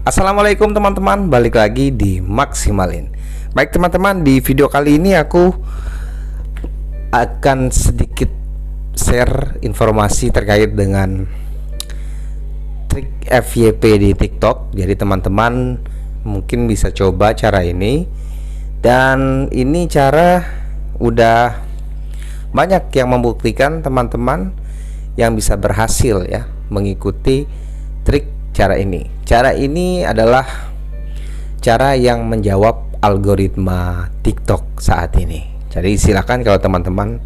Assalamualaikum teman-teman, balik lagi di Maksimalin. Baik teman-teman, di video kali ini aku akan sedikit share informasi terkait dengan trik FYP di TikTok. Jadi teman-teman mungkin bisa coba cara ini. Dan ini cara udah banyak yang membuktikan teman-teman yang bisa berhasil ya mengikuti trik cara ini. Cara ini adalah cara yang menjawab algoritma TikTok saat ini. Jadi silakan kalau teman-teman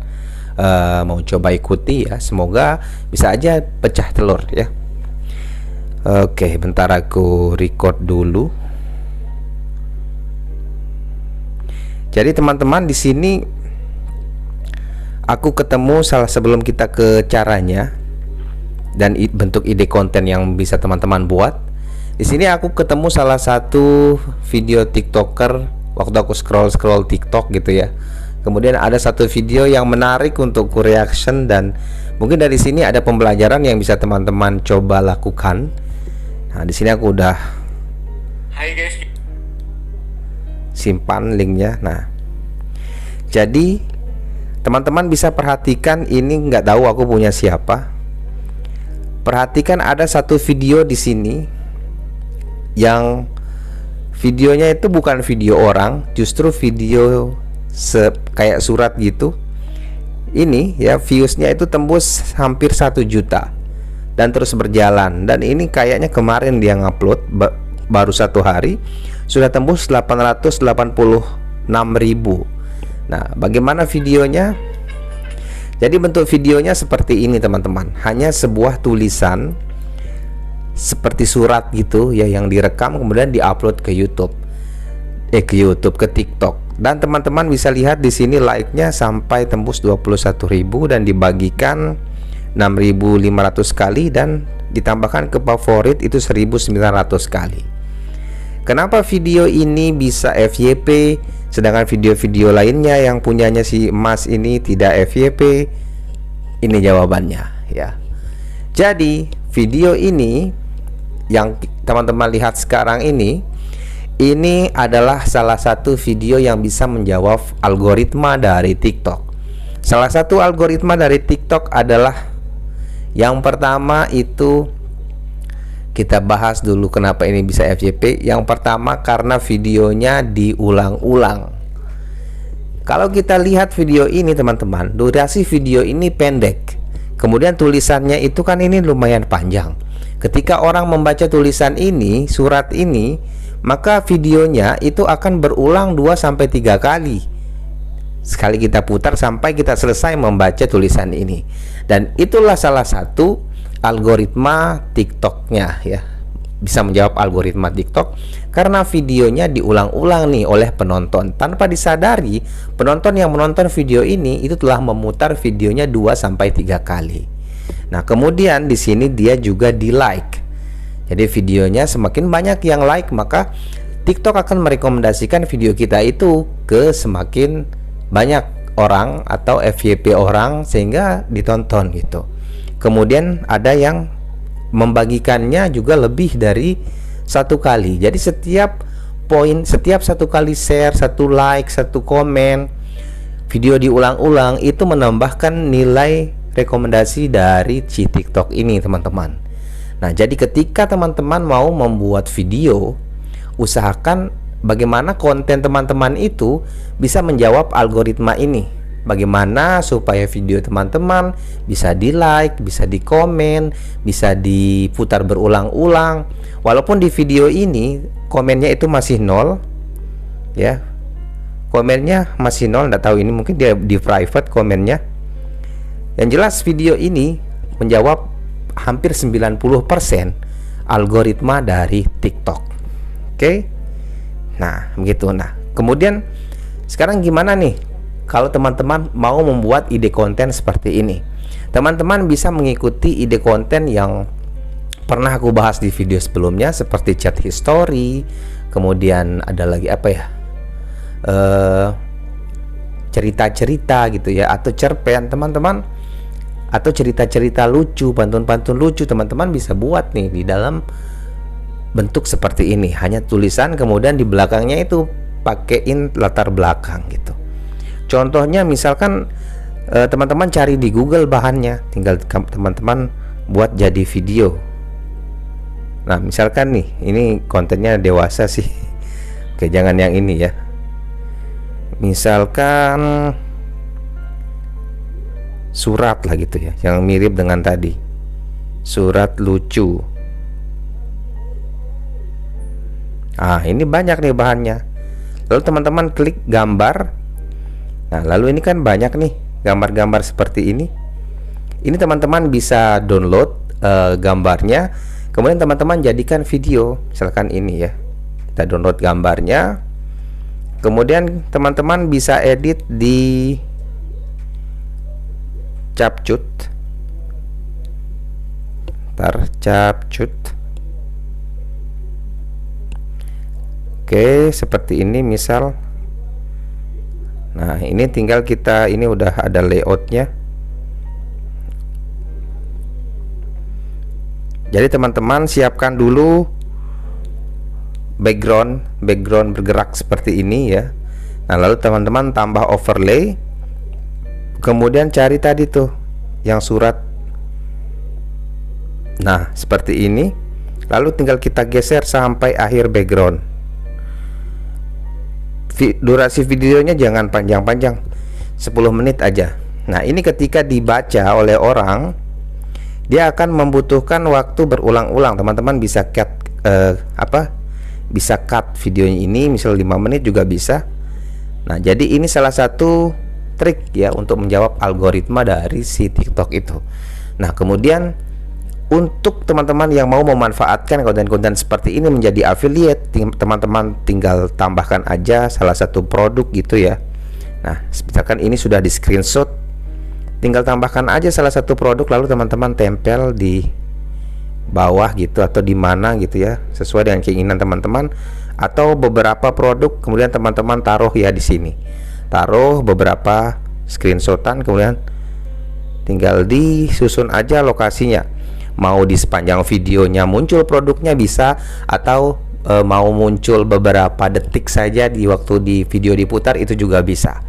mau coba ikuti ya, semoga bisa aja pecah telur ya. Oke, bentar aku record dulu. Jadi teman-teman, di sini aku ketemu sebelum kita ke caranya dan bentuk ide konten yang bisa teman-teman buat. Di sini aku ketemu salah satu video TikToker waktu aku scroll TikTok gitu ya. Kemudian ada satu video yang menarik untuk ku reaction, dan mungkin dari sini ada pembelajaran yang bisa teman-teman coba lakukan. Nah, di sini aku udah simpan linknya. Nah, jadi teman-teman bisa perhatikan, ini nggak tahu aku punya siapa. Perhatikan ada satu video di sini yang videonya itu bukan video orang, justru video kayak surat gitu. Ini ya viewsnya itu tembus hampir 1 juta dan terus berjalan. Dan ini kayaknya kemarin dia ngupload, baru 1 hari sudah tembus 886.000. Nah, bagaimana videonya? Jadi bentuk videonya seperti ini teman-teman, hanya sebuah tulisan seperti surat gitu ya yang direkam kemudian diupload ke YouTube, ke TikTok. Dan teman-teman bisa lihat di sini like-nya sampai tembus 21.000 dan dibagikan 6.500 kali dan ditambahkan ke favorit itu 1.900 kali. Kenapa video ini bisa FYP sedangkan video-video lainnya yang punyanya si Mas ini tidak FYP? Ini jawabannya ya. Jadi video ini yang teman-teman lihat sekarang ini adalah salah satu video yang bisa menjawab algoritma dari TikTok. Salah satu algoritma dari TikTok adalah yang pertama itu, kita bahas dulu kenapa ini bisa FYP. Yang pertama karena videonya diulang-ulang. Kalau kita lihat video ini teman-teman, durasi video ini pendek, kemudian tulisannya itu kan ini lumayan panjang. Ketika orang membaca tulisan ini, surat ini, maka videonya itu akan berulang 2-3 kali. Sekali kita putar sampai kita selesai membaca tulisan ini. Dan itulah salah satu algoritma TikToknya ya. Bisa menjawab algoritma TikTok karena videonya diulang-ulang nih oleh penonton. Tanpa disadari, penonton yang menonton video ini itu telah memutar videonya 2-3 kali. Nah, kemudian di sini dia juga di like. Jadi videonya semakin banyak yang like, maka TikTok akan merekomendasikan video kita itu ke semakin banyak orang atau FYP orang sehingga ditonton gitu. Kemudian ada yang membagikannya juga lebih dari 1 kali. Jadi setiap setiap 1 kali share, 1 like, 1 komen, video diulang-ulang itu menambahkan nilai rekomendasi dari si TikTok ini teman-teman. Nah, jadi ketika teman-teman mau membuat video, usahakan bagaimana konten teman-teman itu bisa menjawab algoritma ini. Bagaimana supaya video teman-teman bisa di like, bisa di komen, bisa diputar berulang-ulang. Walaupun di video ini komennya itu masih 0 ya, komennya masih 0, nggak tahu ini mungkin dia di private komennya. Yang jelas video ini menjawab hampir 90% algoritma dari TikTok. Oke. Nah, begitu. Nah, kemudian sekarang gimana nih kalau teman-teman mau membuat ide konten seperti ini? Teman-teman bisa mengikuti ide konten yang pernah aku bahas di video sebelumnya seperti chat history, kemudian ada lagi apa ya? cerita-cerita gitu ya, atau cerpen teman-teman, atau cerita-cerita lucu, pantun-pantun lucu, teman-teman bisa buat nih di dalam bentuk seperti ini. Hanya tulisan, kemudian di belakangnya itu pakein latar belakang gitu. Contohnya misalkan teman-teman cari di Google bahannya, tinggal teman-teman buat jadi video. Nah misalkan nih, ini kontennya dewasa sih. Oke, jangan yang ini ya. Misalkan surat lah gitu ya, yang mirip dengan tadi, surat lucu. Ah ini banyak nih bahannya. Lalu teman-teman klik gambar. Nah lalu ini kan banyak nih gambar-gambar seperti ini. Ini teman-teman bisa download gambarnya, kemudian teman-teman jadikan video. Misalkan ini ya, kita download gambarnya, kemudian teman-teman bisa edit di CapCut. CapCut. Oke, seperti ini misal. Nah ini tinggal kita, ini udah ada layoutnya. Jadi teman-teman siapkan dulu background bergerak seperti ini ya. Nah lalu teman-teman tambah overlay, kemudian cari tadi tuh yang surat. Nah seperti ini, lalu tinggal kita geser sampai akhir background. Durasi videonya jangan panjang-panjang, 10 menit aja. Nah ini ketika dibaca oleh orang, dia akan membutuhkan waktu berulang-ulang. Teman-teman bisa cut bisa cut videonya ini, misal 5 menit juga bisa. Nah jadi ini salah satu trik ya untuk menjawab algoritma dari si TikTok itu. Nah kemudian untuk teman-teman yang mau memanfaatkan konten-konten seperti ini menjadi affiliate, teman-teman tinggal tambahkan aja salah satu produk gitu ya. Nah misalkan ini sudah di screenshot, tinggal tambahkan aja salah satu produk, lalu teman-teman tempel di bawah gitu atau di mana gitu ya, sesuai dengan keinginan teman-teman. Atau beberapa produk, kemudian teman-teman taruh ya di sini, taruh beberapa screenshotan, kemudian tinggal disusun aja lokasinya. Mau di sepanjang videonya muncul produknya bisa, atau mau muncul beberapa detik saja di waktu di video diputar itu juga bisa.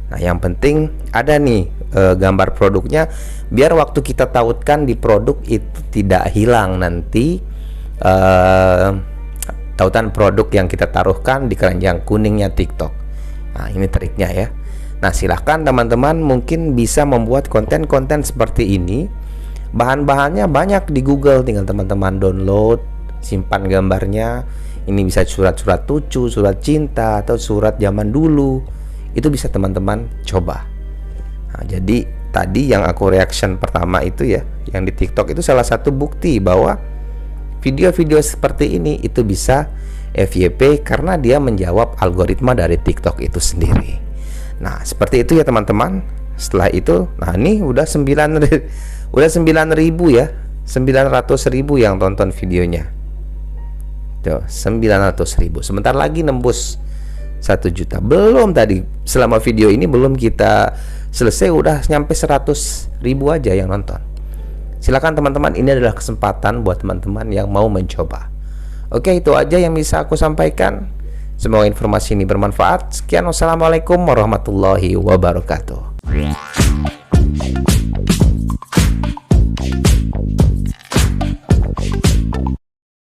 Nah yang penting ada nih gambar produknya, biar waktu kita tautkan di produk itu tidak hilang nanti tautan produk yang kita taruhkan di keranjang kuningnya TikTok. Nah ini triknya ya. Nah silahkan teman-teman mungkin bisa membuat konten-konten seperti ini. Bahan-bahannya banyak di Google, tinggal teman-teman download, simpan gambarnya. Ini bisa surat-surat lucu, surat cinta, atau surat zaman dulu. Itu bisa teman-teman coba. Nah, jadi tadi yang aku reaction pertama itu ya, yang di TikTok itu salah satu bukti bahwa video-video seperti ini itu bisa FYP karena dia menjawab algoritma dari TikTok itu sendiri. Nah seperti itu ya teman-teman. Setelah itu, nah ini udah 9.000 ya, 900.000 yang tonton videonya. Tuh 900.000. Sebentar lagi nembus 1 juta. Belum tadi, selama video ini belum kita selesai udah nyampe 100.000 aja yang nonton. Silakan teman-teman, ini adalah kesempatan buat teman-teman yang mau mencoba. Oke, itu aja yang bisa aku sampaikan. Semoga informasi ini bermanfaat. Sekian, wassalamualaikum warahmatullahi wabarakatuh.